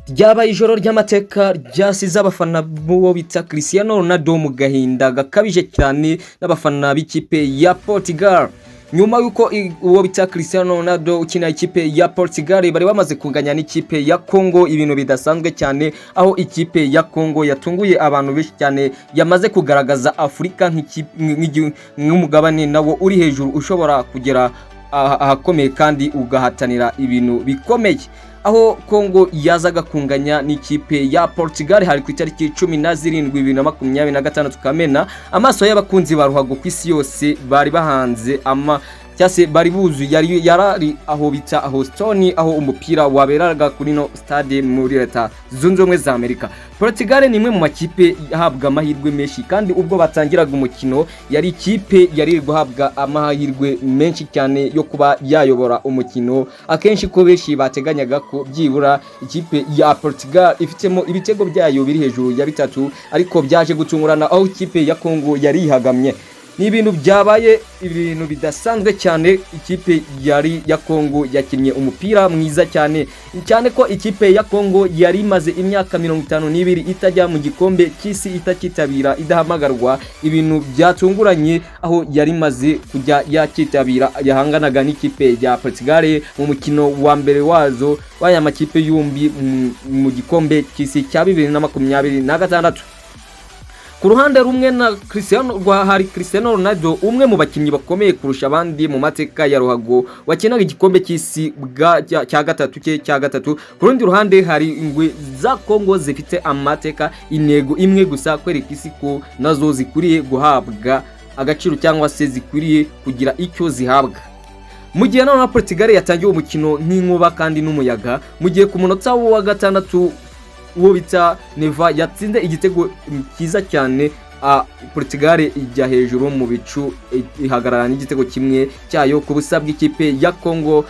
ryabaye ijoro ry'amateka ryasize abafana b'uwo bita Cristiano Ronaldo mu gahinda gakabije cyane n'abafana b'ikipe ya Portugal. Nyuma yuko uwo bita Cristiano Ronaldo ukina ikipe ya Portugal bari bamaze kunganya n'ikipe ya Congo, ibintu bidasanzwe cyane aho ikipe ya Congo yatunguye abantu benshi cyane, yamaze kugaragaza Afrika nk'umugabane nawo uri hejuru ushobora kugera ahakomeye kandi ugahatanira ibintu bikomeye. Aho Congo yazaga kunganya n'ikipe ya Portugal hari ku itariki 17 2026 Kamena, amaso y'abakunzi ba ruhago ku isi yose bari bahanze cyase bari buzu yarari aho bita Houston, aho umupira waberaga kuri no stade muri Leta Zunze Ubumwe za Amerika. Portugal ni imwe mu makipe yahabwa amahirwe menshi, kandi ubwo batangiraga umukino yari ikipe yari guhabwa amahirwe menshi cyane yo kuba yayobora umukino. Akenshi ko benshi bateganyaga ko byibura ikipe ya Portugal ifitemo ibitego byayo biri hejuru ya bitatu, ariko byaje gutungurana aho ikipe ya Congo yari ihagamye. Ni ibintu byabaye ibintu bidasanzwe cyane. Ikipe yari ya Congo yakinnye umupira mwiza cyane ko ikipe ya Congo yari imaze imyaka 52 itajya mu gikombe cy'isi, itakitabira, idahamagarwa. Ibintu byatunguranye aho yari maze kujya yakitabira, yahanganaga n'ikipe ya Portugal mu mukino wa mbere wazo waya makipe yombi mu gikombe cy'isi cya 2026. Ku ruhande rumwe na Cristiano Ronaldo, umwe mu bakinnyi bakomeye kurusha abandi mu mateka ya ruhago, wakinaga igikombe cy'isi cya gatatu. Ku rundi ruhande hari ingwe za Congo zifite amateka intego imwe gusa, kwereka isi ko nazo zikuriye guhabwa agaciro cyangwa se zikuriye kugira icyo zihabwa. Mu gihe na Portugal yatangiye umukino nk'inkuba kandi n'umuyaga, mu gihe ku munota wa gatandatu uwo bita Neva yatsinze igitego cyiza cyane, Portugal ijya hejuru mu bicu ihagarara n'igitego kimwe cyayo ku busa bw'ikipe ya Congo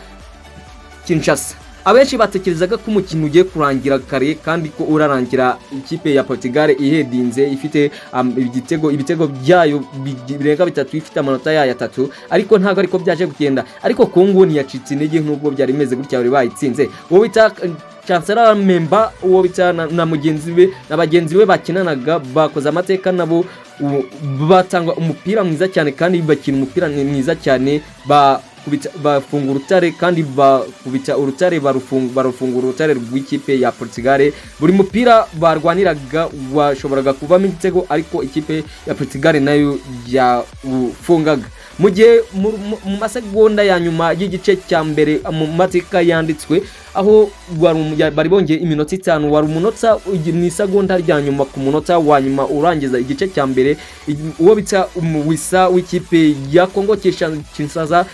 Kinshasa. Abenshi batekerezaga ko umukino ugiye kurangira kare, kandi ko urarangira ikipe ya Portugal ihedinze ifite ibitego byayo birenga bitatu, ifite amanota yayo 3, ariko ntago ariko byaje kugenda. Ariko Congo ntiyacitse intege nk'ubwo byari bimeze gutya bari bayitsinze. Uwo bita Chancellor Memba, uwo bita na mugenzi we na bagenzi be bakinanaga bakoze amateka, nabo batanga umupira mwiza cyane kandi bakina umupira mwiza cyane, bafungura urutare kandi bakubita urutare, barufungura urutare rw'ikipe ya Portugal. Buri mupira barwaniraga washoboraga kuvamo igitego, ariko ikipe ya Portugal nayo yafungaga. Mu gihe mu masegonda ya nyuma y'igice cya mbere mu mateka yanditswe, aho bari bongeye iminota 5, wari umunota ni segonda rya nyuma ku munota wa nyuma urangiza igice cya mbere, uwo bita Wissa w'ikipe ya Congo Kinshasa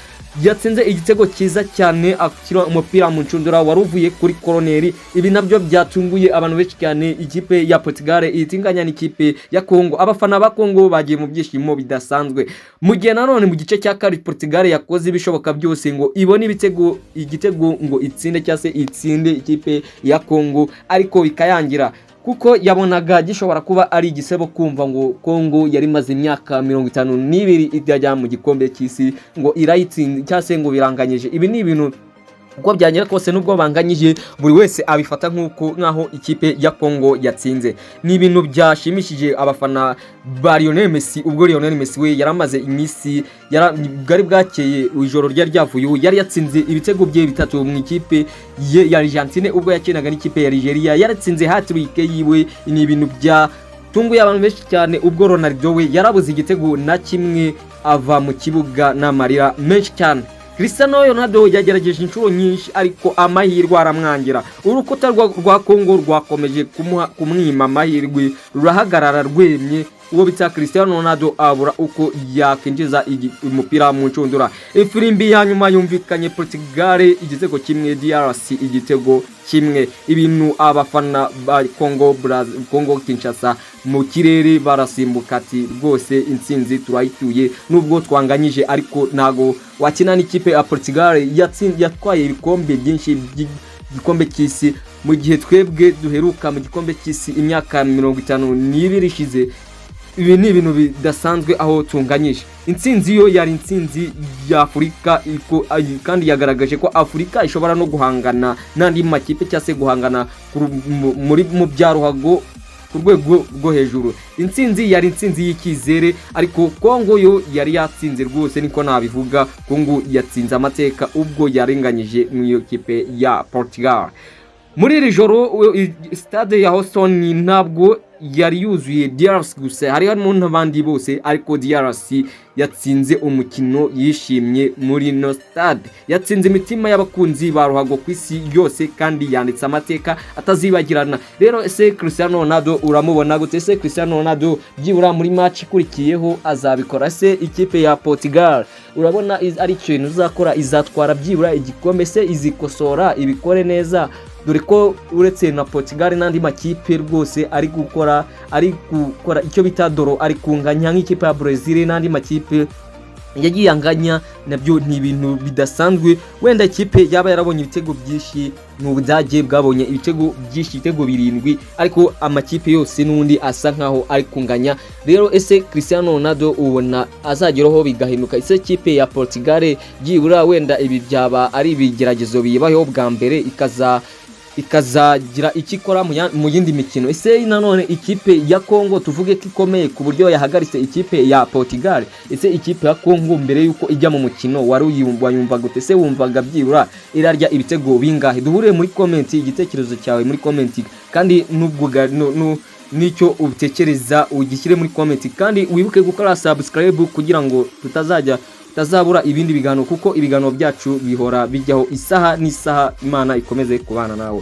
yatsinze igitego cyiza cyane, akira umupira mu ncundura waruvuye kuri koroneri. Ibi nabyo byatunguye abantu benshi cyane. Ikipe ya Portugal itinganya n'ikipe ya Congo, abafana ba Congo bagiye mu byishimo bidasanzwe. Mu gihe nanone mu gice cya kare Portugal yakoze ibishoboka byose ngo ibone igitego ngo itsinde cyase itsinde ikipe ya Congo, ariko bikayangira kuko yabonaga gishobora kuba ari igisebo kumva ngo Congo yari maze imyaka 52 idajya mu gikombe cy'isi ngo irayitsinda cyase ngo biranganyije. Ibi ni ibintu uko byagera kose nubwo banganyije, buri wese abifata nkaho ikipe ya Congo yatsinze. Ni ibintu byashimishije abafana ba Lionel Messi, ubwo Lionel Messi we yaramaze iminsi bwari bwakeye ijoro ryavuye yari yatsinze ibitego bye bitatu mu ikipe ya Argentine, ubwo yakinaga n'ikipe ya Nigeria yaratsinze hat-trick yiwe. Ni ibintu byatunguye abantu benshi cyane, ubwo Ronaldo we yarabuze igitego na kimwe, ava mu kibuga n'amarira menshi cyane. Cristiano Ronaldo yagerageje inshuro nyinshi, ariko amahirwe aramwangira. Urukuta rwa Congo rwakomeje kumwima amahirwe, rurahagarara rwemye. Uwo bita Cristiano Ronaldo abura uko yakinjiza umupira mu ncundura. Ifirimbi ya nyuma yumvikanye Portugal igitego kimwe, DRC igitego kimwe. Ibintu abafana ba Congo Kinshasa mu kirere barasimbuka ati rwose intsinzi turayicyuye, nubwo twanganyije, ariko nago wakina n'ikipe ya Portugal yatwaye ibikombe byinshi by'igikombe cy'isi, mu gihe twebwe duheruka mu gikombe cy'isi imyaka 52 ishize. ibi ni ibintu bidasanzwe aho tunganyije. Intsinzi yo yari intsinzi ya Afurika kandi yagaragaje ko Afurika ishobora no guhangana n'andi makipe cyangwa se guhangana mu byaruhago ku rwego rwo hejuru. Intsinzi yari intsinzi y'ikizere, ariko Kongo yo yari yatsinze rwose, niko nabivuga. Kongo yatsinze amateka ubwo yarenganyije mu kipe ya Portugal. Muri iri joro stade ya Houston ntabwo yari yuzuye DRC gusa, hari harimo n'abandi bose, ariko DRC yatsinze umukino yishimye muri no stade, yatsinze imitima y'abakunzi ba ruhago ku isi yose kandi yanditse amateka atazibagirana. Rero ese Cristiano Ronaldo uramubona gute? Ese Cristiano Ronaldo byibura muri match ikurikiyeho azabikora? Se ikipe ya Portugal urabona ari ikintu uzakora, izatwara byibura igikombe? Se izikosora ibikore neza? Dore ko uretse na Portugal n'andi makipe rwose ari gukora icyo bita doro, ari kunganya nk'ikipe ya Brazil n'andi makipe yagiye anganya. Nabyo ni ibintu bidasanzwe. Wenda ikipe yaba yarabonye ibitego byinshi mu Budage, bwabonye ibitego byinshi, ibitego 7, ariko amakipe yose n'undi asa nkaho ari kunganya. Rero ese Cristiano Ronaldo ubona azageraho bigahinuka? Ese ikipe ya Portugal byibura wenda ibi byaba ari ibigeragezo bibaho bwa mbere ikazagira ikikora mu yindi mikino? Ese nanone ikipe ya Kongo tuvuge ko ikomeye ku buryo yahagaritse ikipe ya Portugal? Ese ikipe ya Kongo mbere yuko ijya mu mukino wari wayumva gute? Se wumvaga byibura irarya ibitego bingahe? Duhure muri comment igitekerezo cyawe muri comment, kandi n'icyo utekereza ugishyire muri comment, kandi wibuke gukora subscribe kugira ngo tutazabura ibindi biganiro, kuko ibiganiro byacu bihora bijyaho isaha n'isaha. Imana ikomeze kubana nawe.